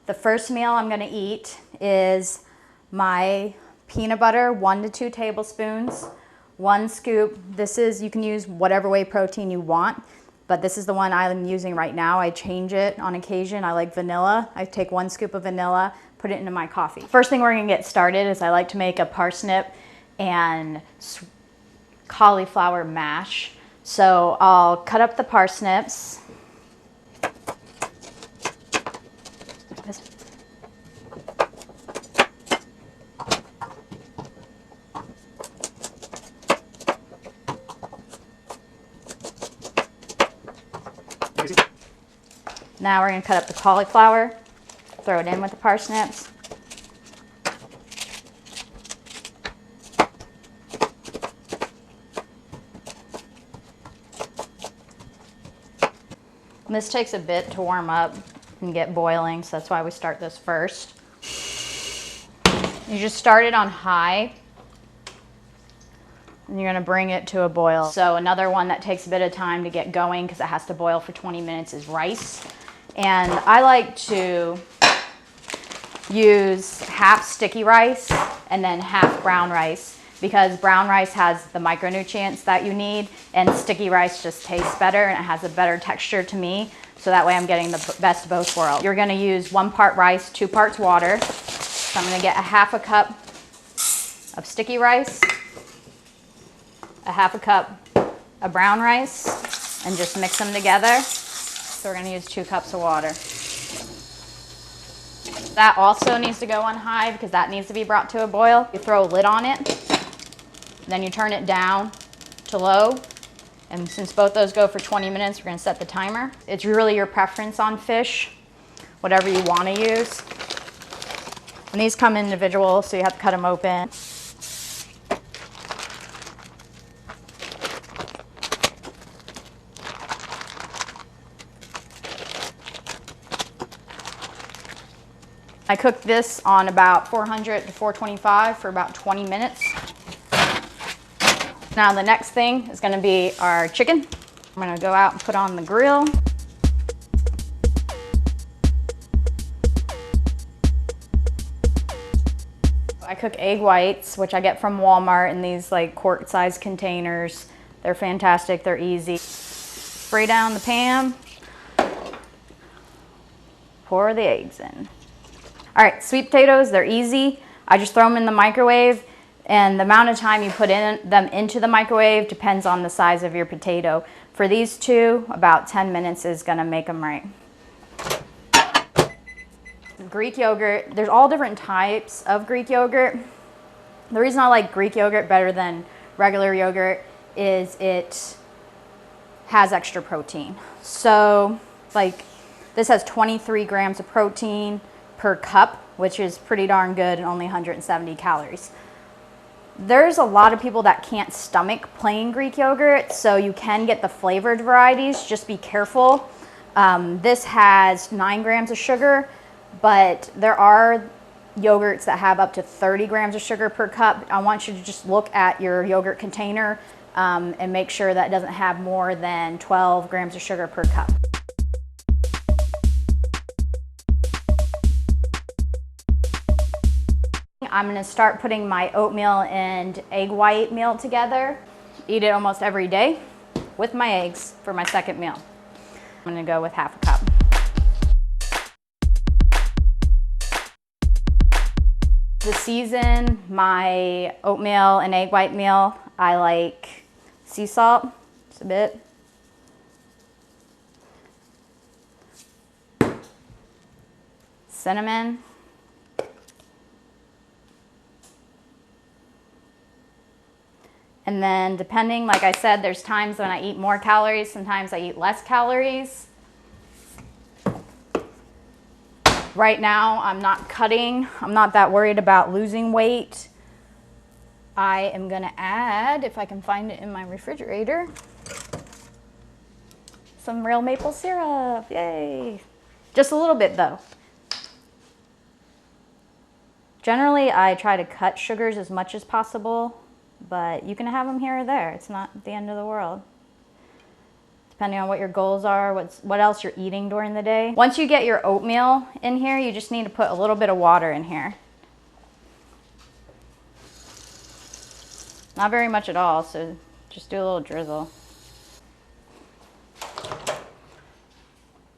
The first meal I'm gonna eat is my peanut butter, 1 to 2 tablespoons, 1 scoop. This is, you can use whatever whey protein you want, but this is the one I'm using right now. I change it on occasion. I like vanilla. I take 1 scoop of vanilla, put it into my coffee. First thing we're gonna get started is I like to make a parsnip and cauliflower mash. So I'll cut up the parsnips. Now we're going to cut up the cauliflower, throw it in with the parsnips. And this takes a bit to warm up and get boiling, so that's why we start this first. You just start it on high, and you're going to bring it to a boil. So another one that takes a bit of time to get going because it has to boil for 20 minutes is rice. And I like to use half sticky rice and then half brown rice because brown rice has the micronutrients that you need and sticky rice just tastes better and it has a better texture to me. So that way I'm getting the best of both worlds. You're gonna use 1 part rice, 2 parts water. So I'm gonna get a half a cup of sticky rice, a half a cup of brown rice, and just mix them together. So we're going to use 2 cups of water. That also needs to go on high because that needs to be brought to a boil. You throw a lid on it, then you turn it down to low. And since both those go for 20 minutes, we're going to set the timer. It's really your preference on fish, whatever you want to use. And these come individual, so you have to cut them open. I cooked this on about 400 to 425 for about 20 minutes. Now the next thing is gonna be our chicken. I'm gonna go out and put on the grill. I cook egg whites, which I get from Walmart in these like quart-sized containers. They're fantastic, they're easy. Spray down the pan, pour the eggs in. All right, sweet potatoes, they're easy. I just throw them in the microwave, and the amount of time you put them into the microwave depends on the size of your potato. For these two, about 10 minutes is gonna make them right. Greek yogurt, there's all different types of Greek yogurt. The reason I like Greek yogurt better than regular yogurt is it has extra protein. So, like, this has 23 grams of protein per cup, which is pretty darn good and only 170 calories. There's a lot of people that can't stomach plain Greek yogurt, so you can get the flavored varieties. Just be careful. This has 9 grams of sugar, but there are yogurts that have up to 30 grams of sugar per cup. I want you to just look at your yogurt container and make sure that it doesn't have more than 12 grams of sugar per cup. I'm gonna start putting my oatmeal and egg white meal together. Eat it almost every day with my eggs for my second meal. I'm gonna go with half a cup. To season my oatmeal and egg white meal, I like sea salt, just a bit. Cinnamon. And then depending, like I said, there's times when I eat more calories, sometimes I eat less calories. Right now, I'm not cutting. I'm not that worried about losing weight. I am gonna add, if I can find it in my refrigerator, some real maple syrup, yay. Just a little bit though. Generally, I try to cut sugars as much as possible, but you can have them here or there. It's not the end of the world. depending on what your goals are, what else you're eating during the day. Once you get your oatmeal in here, you just need to put a little bit of water in here. Not very much at all, so just do a little drizzle.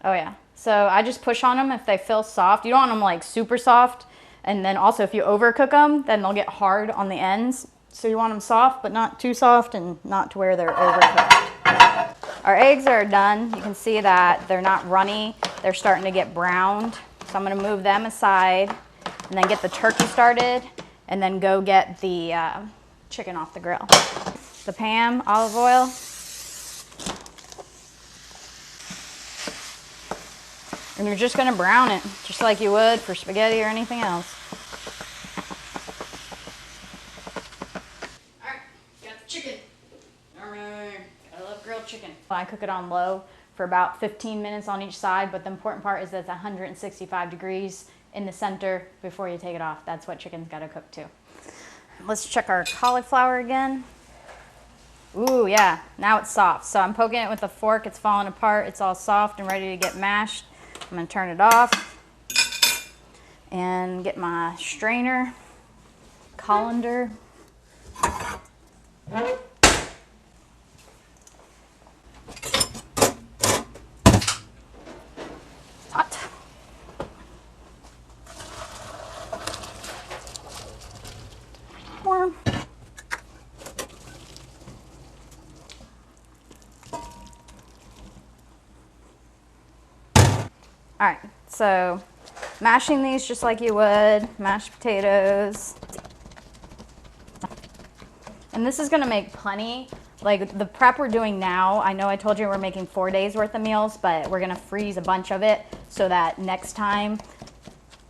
Oh yeah, so I just push on them if they feel soft. You don't want them like super soft, and then also if you overcook them, then they'll get hard on the ends. So you want them soft, but not too soft and not to where they're overcooked. Our eggs are done. You can see that they're not runny. They're starting to get browned. So I'm gonna move them aside and then get the turkey started and then go get the chicken off the grill. The pan, olive oil. And you're just gonna brown it, just like you would for spaghetti or anything else. All right, got the chicken. All right, I love grilled chicken. I cook it on low for about 15 minutes on each side, but the important part is that it's 165 degrees in the center before you take it off. That's what chicken's gotta cook too. Let's check our cauliflower again. Ooh, yeah, now it's soft. So I'm poking it with a fork, it's falling apart, it's all soft and ready to get mashed. I'm gonna turn it off and get my strainer, colander. Hot. Warm. All right, so mashing these just like you would, mashed potatoes. And this is gonna make plenty. Like the prep we're doing now, I know I told you we're making 4 days worth of meals, but we're gonna freeze a bunch of it so that next time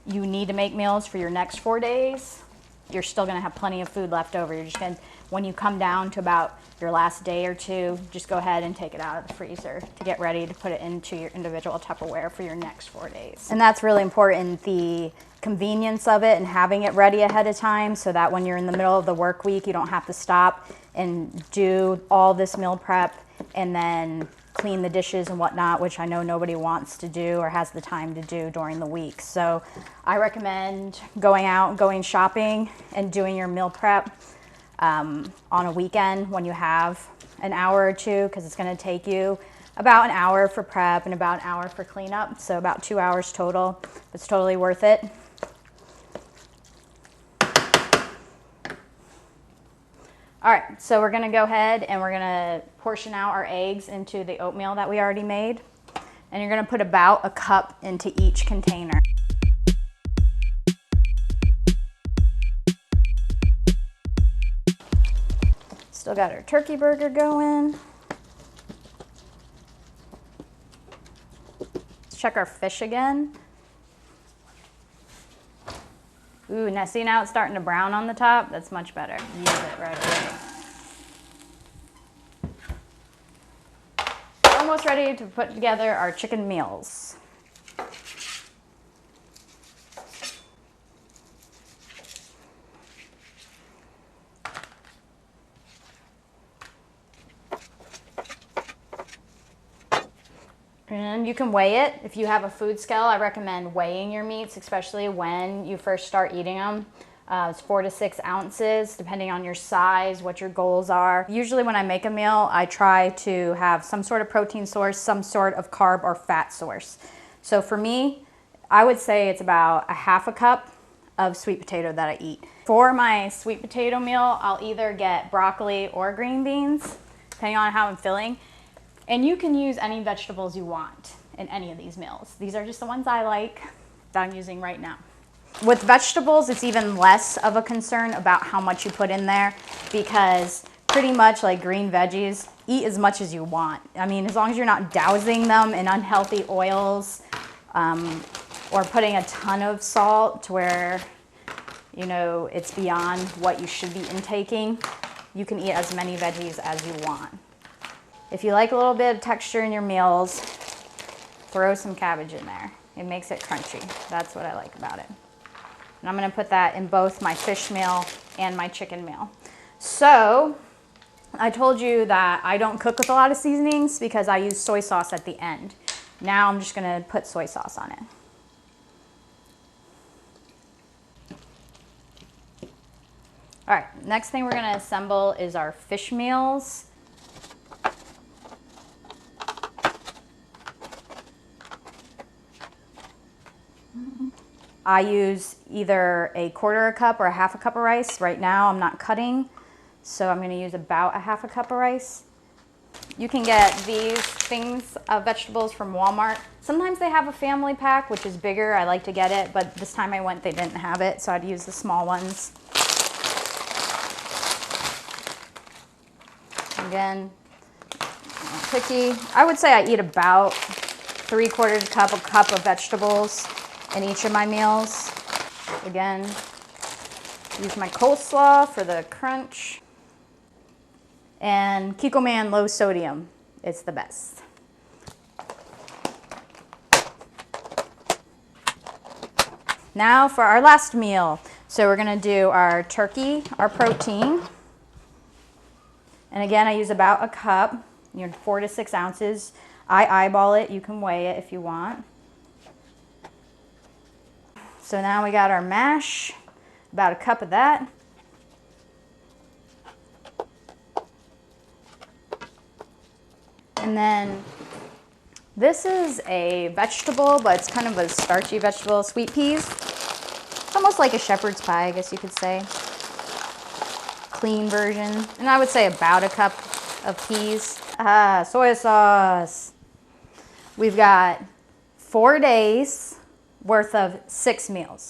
you need to make meals for your next 4 days, you're still gonna have plenty of food left over. You're just gonna, when you come down to about your last day or two, just go ahead and take it out of the freezer to get ready to put it into your individual Tupperware for your next 4 days. And that's really important, the convenience of it and having it ready ahead of time so that when you're in the middle of the work week, you don't have to stop and do all this meal prep and then clean the dishes and whatnot, which I know nobody wants to do or has the time to do during the week. So I recommend going out, going shopping and doing your meal prep on a weekend when you have an hour or two, because it's going to take you about an hour for prep and about an hour for cleanup, so about 2 hours total. It's totally worth it. All right, so we're going to go ahead and we're going to portion out our eggs into the oatmeal that we already made, and you're going to put about a cup into each container. Still got our turkey burger going. Let's check our fish again. Ooh, now see, now it's starting to brown on the top. That's much better. Use it right away. Almost ready to put together our chicken meals. And you can weigh it. If you have a food scale, I recommend weighing your meats, especially when you first start eating them. It's 4 to 6 ounces, depending on your size, what your goals are. Usually when I make a meal, I try to have some sort of protein source, some sort of carb or fat source. So for me, I would say it's about a half a cup of sweet potato that I eat. For my sweet potato meal, I'll either get broccoli or green beans, depending on how I'm feeling. And you can use any vegetables you want in any of these meals. These are just the ones I like that I'm using right now. With vegetables, it's even less of a concern about how much you put in there, because pretty much like green veggies, eat as much as you want. I mean, as long as you're not dousing them in unhealthy oils or putting a ton of salt to where, you know, it's beyond what you should be intaking, you can eat as many veggies as you want. If you like a little bit of texture in your meals, throw some cabbage in there. It makes it crunchy. That's what I like about it. And I'm gonna put that in both my fish meal and my chicken meal. So I told you that I don't cook with a lot of seasonings because I use soy sauce at the end. Now I'm just gonna put soy sauce on it. All right, next thing we're gonna assemble is our fish meals. I use either a quarter a cup or a half a cup of rice. Right now I'm not cutting, so I'm gonna use about a half a cup of rice. You can get these things of vegetables from Walmart. Sometimes they have a family pack, which is bigger. I like to get it, but this time I went, they didn't have it, so I'd use the small ones. Again, picky. I would say I eat about 3/4 cup, a cup of vegetables in each of my meals. Again, use my coleslaw for the crunch. And Kikkoman low sodium, it's the best. Now for our last meal. So we're gonna do our turkey, our protein. And again, I use about a cup, 4 to 6 ounces. I eyeball it, you can weigh it if you want. So now we got our mash, about a cup of that. And then this is a vegetable, but it's kind of a starchy vegetable, sweet peas. It's almost like a shepherd's pie, I guess you could say. Clean version. And I would say about a cup of peas. Soy sauce. We've got 4 days worth of 6 meals.